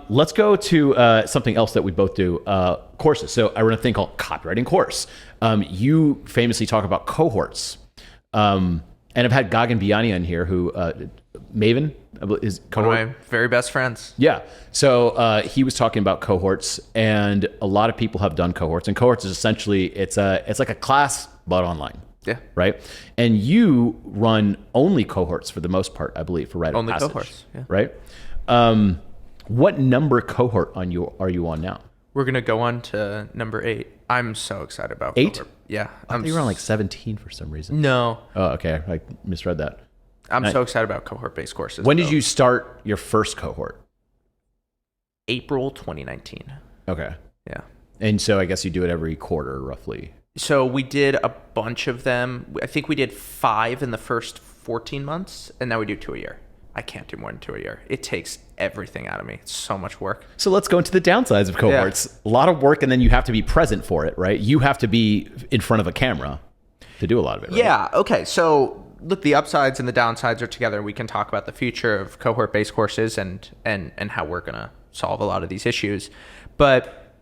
Let's go to something else that we both do, courses. So I run a thing called Copywriting Course. You famously talk about cohorts. And I've had Gagan Biani in here who, Maven is Cohort. One of my very best friends. Yeah. So he was talking about cohorts, and a lot of people have done cohorts. And cohorts is essentially, it's like a class, but online. Yeah. Right. And you run only cohorts for the most part, I believe, for Rite of Passage. Only cohorts. Yeah. Right. What number cohort are you on now? We're going to go on to number 8. I'm so excited about 8? Cohort. Yeah. I thought you were on like 17 for some reason. No. Oh, okay. I misread that. I'm so excited about cohort-based courses. When did you start your first cohort? April 2019. Okay. Yeah. And so I guess you do it every quarter, roughly. So we did a bunch of them. I think we did 5 in the first 14 months, and now we do 2 a year. I can't do more than 2 a year. It takes everything out of me. It's so much work. So let's go into the downsides of cohorts. Yeah. A lot of work, and then you have to be present for it, right? You have to be in front of a camera to do a lot of it, right? Yeah. Okay. So look, the upsides and the downsides are together. We can talk about the future of cohort-based courses and how we're going to solve a lot of these issues. But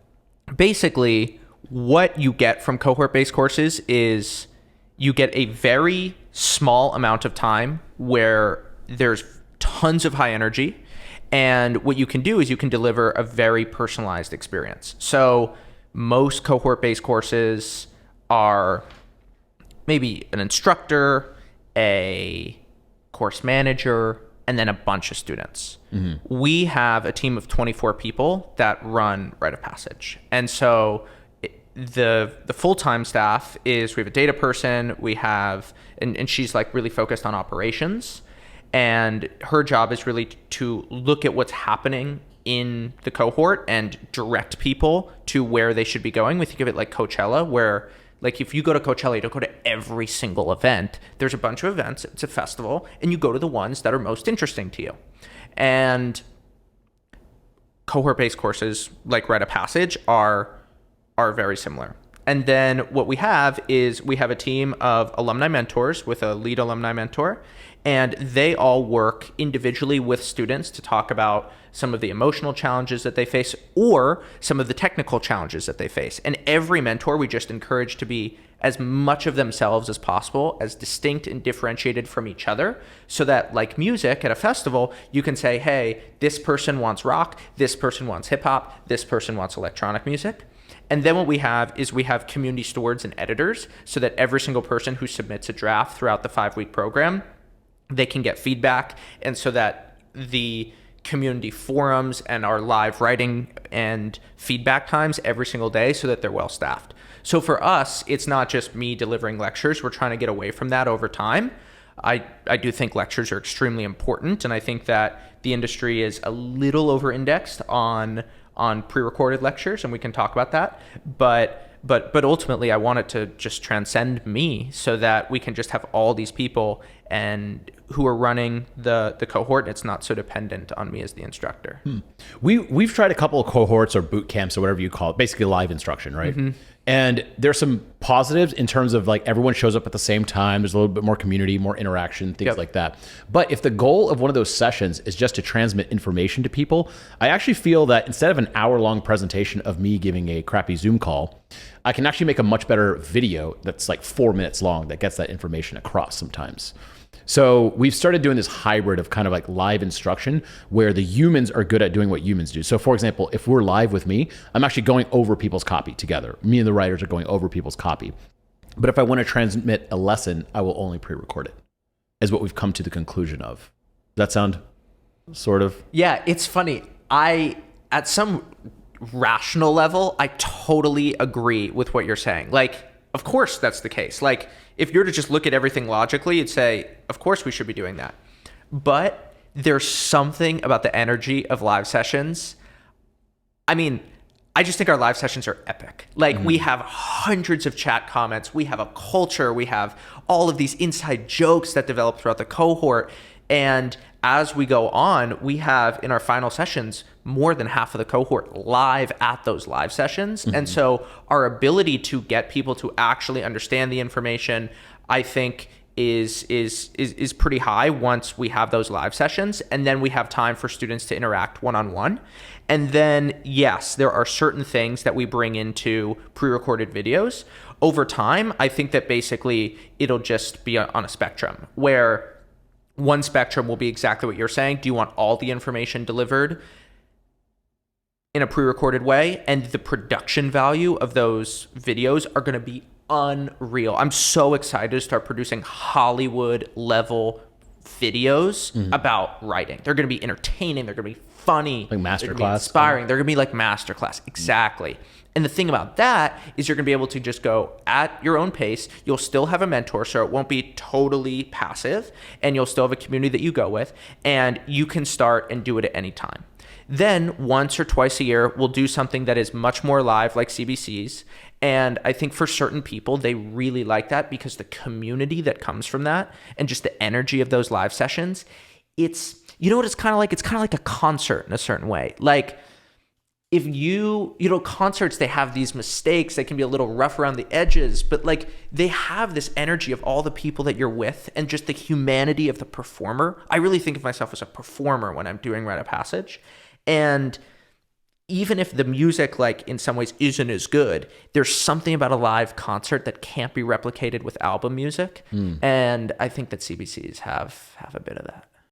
basically, what you get from cohort-based courses is you get a very small amount of time where there's tons of high energy. And what you can do is you can deliver a very personalized experience. So most cohort-based courses are maybe an instructor, a course manager, and then a bunch of students. Mm-hmm. We have a team of 24 people that run Rite of Passage. And so the full-time staff is, we have a data person, we have, and she's like really focused on operations. And her job is really to look at what's happening in the cohort and direct people to where they should be going. We think of it like Coachella, where like if you go to Coachella, you don't go to every single event. There's a bunch of events. It's a festival, and you go to the ones that are most interesting to you. And cohort-based courses like Rite of Passage are very similar. And then what we have is we have a team of alumni mentors with a lead alumni mentor, and they all work individually with students to talk about some of the emotional challenges that they face or some of the technical challenges that they face. And every mentor we just encourage to be as much of themselves as possible, as distinct and differentiated from each other, so that like music at a festival, you can say, hey, this person wants rock, this person wants hip hop, this person wants electronic music. And then what we have is we have community stewards and editors so that every single person who submits a draft throughout the 5-week program, they can get feedback. And so that the community forums and our live writing and feedback times every single day so that they're well staffed. So for us, it's not just me delivering lectures. We're trying to get away from that over time. I do think lectures are extremely important. And I think that the industry is a little over-indexed on pre-recorded lectures, and we can talk about that. But ultimately, I want it to just transcend me so that we can just have all these people and who are running the cohort. It's not so dependent on me as the instructor. We've tried a couple of cohorts or boot camps or whatever you call it, basically live instruction, right? Mm-hmm. And there's some positives in terms of like everyone shows up at the same time. There's a little bit more community, more interaction, things like that. But if the goal of one of those sessions is just to transmit information to people, I actually feel that instead of an hour-long presentation of me giving a crappy Zoom call, I can actually make a much better video that's like 4 minutes long that gets that information across sometimes. So we've started doing this hybrid of kind of like live instruction where the humans are good at doing what humans do. So for example, if we're live with me, I'm actually going over people's copy together. Me and the writers are going over people's copy. But if I want to transmit a lesson, I will only pre-record it, is what we've come to the conclusion of. Does that sound sort of? Yeah, it's funny. At some rational level, I totally agree with what you're saying. Like, of course that's the case. Like, if you're to just look at everything logically, you'd say, of course we should be doing that. But there's something about the energy of live sessions. I mean, I just think our live sessions are epic. Like, we have hundreds of chat comments. We have a culture. We have all of these inside jokes that develop throughout the cohort. And as we go on, we have in our final sessions more than half of the cohort live at those live sessions. Mm-hmm. And so our ability to get people to actually understand the information, I think, is pretty high once we have those live sessions, and then we have time for students to interact one-on-one. And then, yes, there are certain things that we bring into pre-recorded videos. Over time, I think that basically it'll just be on a spectrum, where one spectrum will be exactly what you're saying. Do you want all the information delivered in a pre-recorded way? And the production value of those videos are going to be unreal. I'm so excited to start producing Hollywood level videos about writing. They're going to be entertaining. They're going to be funny. Like masterclass. They're going to be inspiring. They're going to be like masterclass. Exactly. And the thing about that is you're going to be able to just go at your own pace. You'll still have a mentor, so it won't be totally passive, and you'll still have a community that you go with, and you can start and do it at any time. Then once or twice a year, we'll do something that is much more live, like CBCs. And I think for certain people, they really like that because the community that comes from that and just the energy of those live sessions, it's, you know what it's kind of like? It's kind of like a concert in a certain way. Like if you know, concerts, they have these mistakes. They can be a little rough around the edges, but like they have this energy of all the people that you're with and just the humanity of the performer. I really think of myself as a performer when I'm doing Write a Passage. And even if the music, like in some ways isn't as good, there's something about a live concert that can't be replicated with album music. And I think that CBCs have a bit of that.